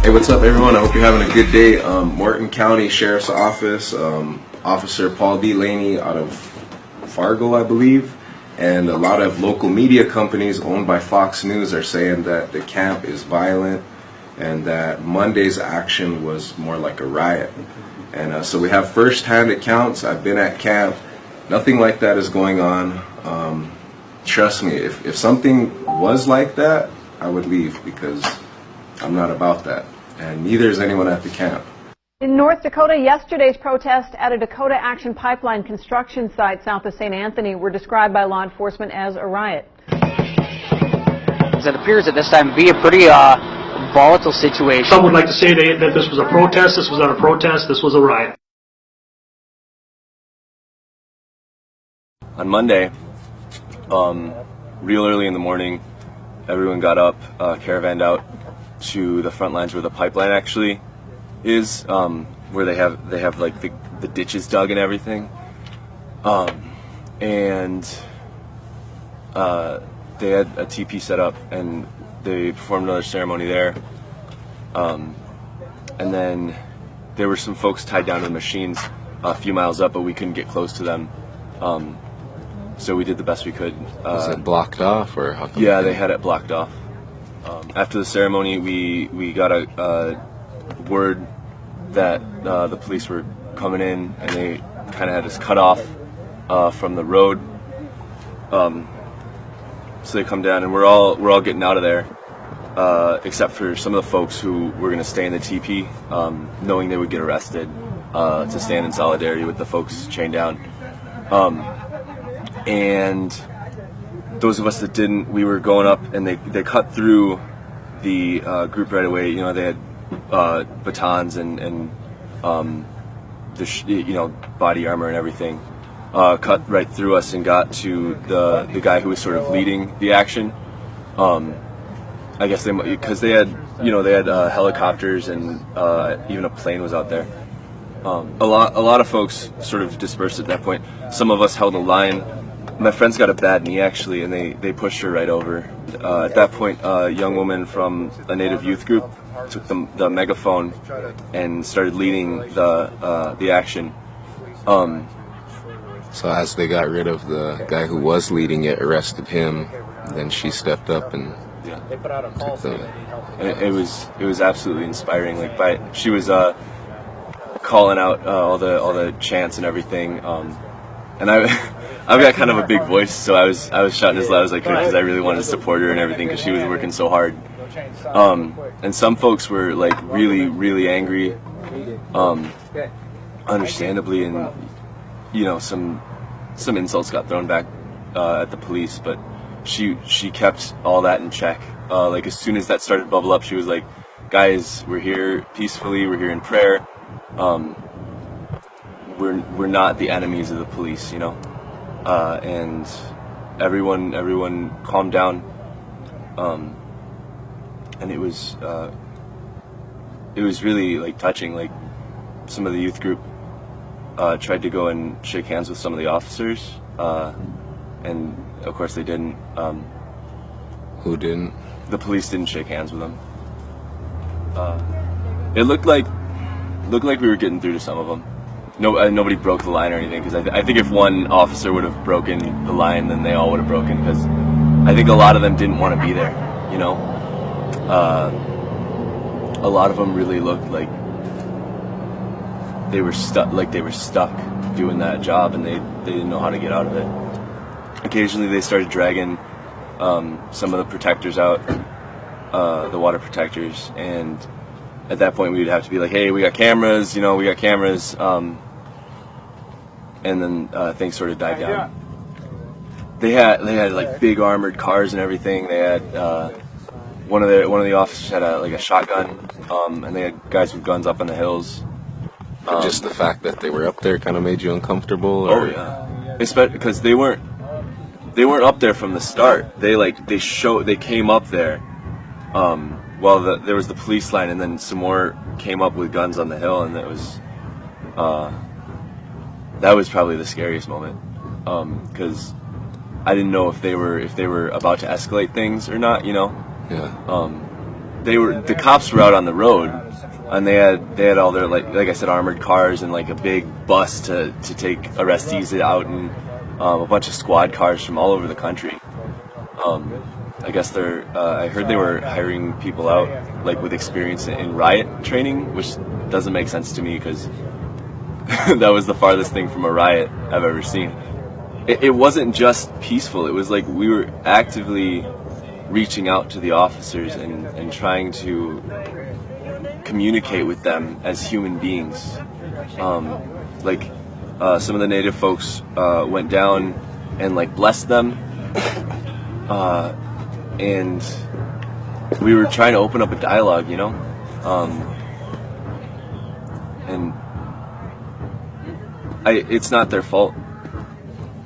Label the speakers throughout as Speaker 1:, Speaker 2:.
Speaker 1: Hey, what's up, everyone? I hope you're having a good day. Morton County Sheriff's Office, Officer Paul D. Laney out of Fargo, I believe, and a lot of local media companies owned by Fox News are saying that the camp is violent and that Monday's action was more like a riot. And so we have first-hand accounts. I've been at camp. Nothing like that is going on. Trust me, if something was like that, I would leave because I'm not about that. And neither is anyone at the camp.
Speaker 2: In North Dakota, yesterday's protest at a Dakota Action Pipeline construction site south of St. Anthony were described by law enforcement as a riot.
Speaker 3: It appears at this time to be a pretty volatile situation.
Speaker 4: Some would like to say that this was a protest. This was not a protest. This was a riot.
Speaker 5: On Monday, real early in the morning, everyone got up, caravanned out to the front lines where the pipeline actually is, where they have like the ditches dug and everything, and they had a TP set up and they performed another ceremony there, and then there were some folks tied down to the machines a few miles up, but we couldn't get close to them, so we did the best we could.
Speaker 6: Was it blocked off, or how come?
Speaker 5: Yeah, they had it blocked off. After the ceremony, we got a word that the police were coming in, and they kind of had us cut off from the road. So they come down, and we're all getting out of there, except for some of the folks who were going to stay in the TP, knowing they would get arrested, to stand in solidarity with the folks chained down. And those of us that didn't, we were going up, and they cut through the group right away. You know, they had batons and body armor and everything. Cut right through us and got to the guy who was sort of leading the action. I guess because they had helicopters and even a plane was out there. A lot of folks sort of dispersed at that point. Some of us held a line. My friend's got a bad knee, actually, and they pushed her right over. At that point, a young woman from a Native youth group took the megaphone and started leading the action.
Speaker 6: So as they got rid of the guy who was leading it, arrested him, then she stepped up and took the...
Speaker 5: It was absolutely inspiring. She was calling out all the chants and everything, and I've got kind of a big voice, so I was shouting as loud as I could because I really wanted to support her and everything because she was working so hard. And some folks were like really, really angry, understandably, and some insults got thrown back at the police, but she kept all that in check. Like as soon as that started to bubble up, she was like, "Guys, we're here peacefully. We're here in prayer. We're not the enemies of the police, and everyone calmed down, and it was really like touching. Like some of the youth group tried to go and shake hands with some of the officers, and of course they didn't.
Speaker 6: Who didn't?
Speaker 5: The police didn't shake hands with them. It looked like we were getting through to some of them. Nobody broke the line or anything, because I think if one officer would have broken the line, then they all would have broken, because I think a lot of them didn't want to be there, a lot of them really looked like they were stuck doing that job, and they didn't know how to get out of it. Occasionally they started dragging some of the protectors out, the water protectors, and at that point we would have to be like, "Hey, we got cameras, and then things sort of died down. They had like big armored cars and everything. They had one of the officers had a shotgun, and they had guys with guns up on the hills.
Speaker 6: Just the fact that they were up there kind of made you uncomfortable?
Speaker 5: Or? Oh yeah, especially because they weren't up there from the start. They came up there while there was the police line, and then some more came up with guns on the hill, and that was probably the scariest moment, because I didn't know if they were about to escalate things or not,
Speaker 6: Yeah.
Speaker 5: the cops were out on the road, and they had all their like I said, armored cars and like a big bus to take arrestees out, and a bunch of squad cars from all over the country. I guess I heard they were hiring people out like with experience in riot training, which doesn't make sense to me because that was the farthest thing from a riot I've ever seen. It wasn't just peaceful. It was like we were actively reaching out to the officers and trying to communicate with them as human beings. Some of the native folks went down and like blessed them, and we were trying to open up a dialogue, you know, and it's not their fault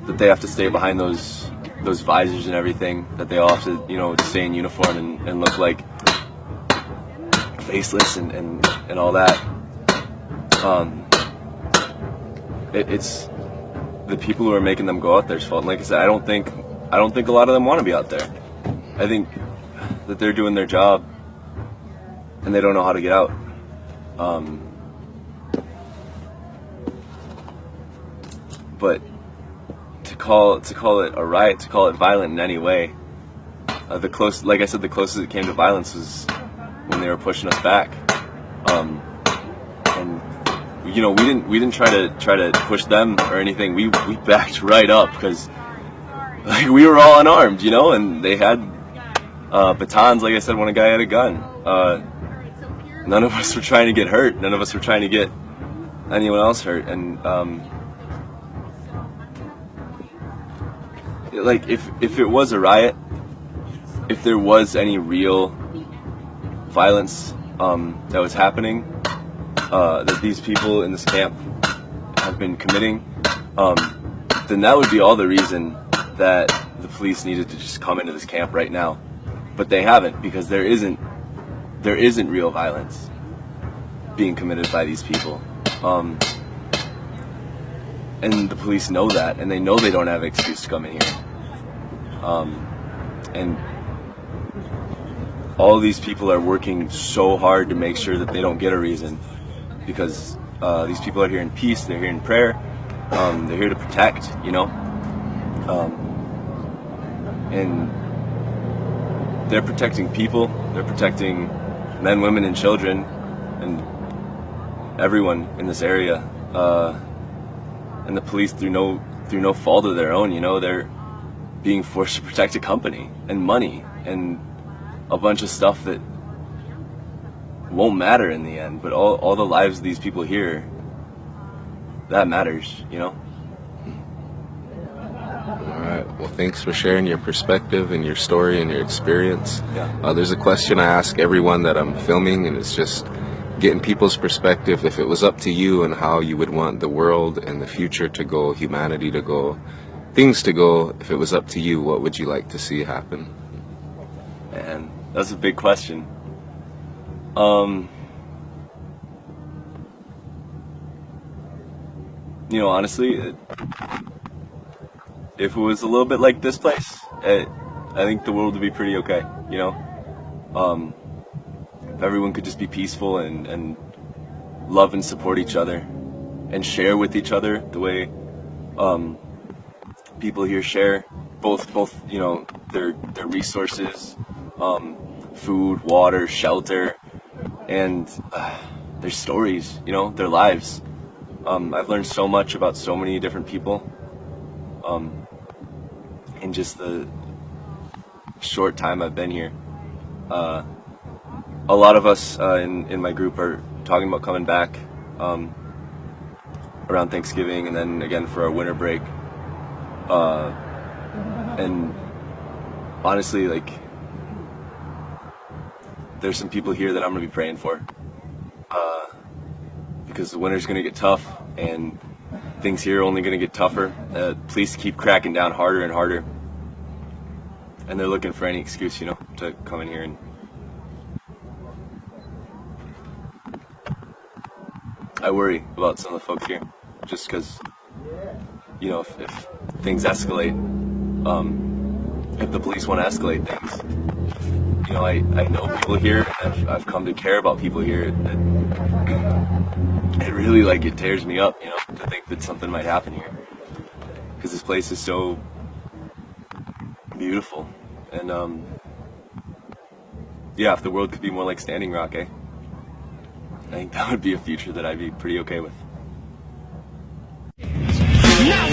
Speaker 5: that they have to stay behind those visors and everything, that they all have to, you know, stay in uniform and look like faceless and all that. It's the people who are making them go out there's fault. And like I said, I don't think a lot of them want to be out there. I think that they're doing their job and they don't know how to get out. But to call it a riot, to call it violent in any way, like I said, the closest it came to violence was when they were pushing us back. And you know, we didn't try to push them or anything. We backed right up because like we were all unarmed, you know, and they had batons. Like I said, when a guy had a gun, none of us were trying to get hurt. None of us were trying to get anyone else hurt. And like if it was a riot, if there was any real violence that was happening, that these people in this camp have been committing, then that would be all the reason that the police needed to just come into this camp right now. But they haven't, because there isn't real violence being committed by these people. And the police know that, and they know they don't have an excuse to come in here. And all these people are working so hard to make sure that they don't get a reason, because these people are here in peace, they're here in prayer, they're here to protect, you know. And they're protecting people, they're protecting men, women, and children, and everyone in this area. And the police, through no fault of their own, you know, they're being forced to protect a company and money and a bunch of stuff that won't matter in the end. But all the lives of these people here, that matters, you know.
Speaker 6: All right. Well, thanks for sharing your perspective and your story and your experience.
Speaker 5: Yeah.
Speaker 6: There's a question I ask everyone that I'm filming, and it's just getting people's perspective. If it was up to you and how you would want the world and the future to go, humanity to go, things to go, if it was up to you, what would you like to see happen?
Speaker 5: Man, that's a big question. You know, honestly, if it was a little bit like this place, I think the world would be pretty okay, you know? If everyone could just be peaceful and love and support each other and share with each other the way people here share, both you know, their resources, food, water, shelter, and their stories, you know, their lives. I've learned so much about so many different people in just the short time I've been here. A lot of us in my group are talking about coming back around Thanksgiving and then again for our winter break. And honestly, like, there's some people here that I'm gonna be praying for, because the winter's gonna get tough and things here are only gonna get tougher. Police keep cracking down harder and harder, and they're looking for any excuse, you know, to come in here. And I worry about some of the folks here, just because, you know, if things escalate, if the police want to escalate things, you know, I know people here. I've come to care about people here. It really, like, it tears me up, you know, to think that something might happen here, because this place is so beautiful. And yeah, if the world could be more like Standing Rock, I think that would be a future that I'd be pretty okay with.
Speaker 7: Now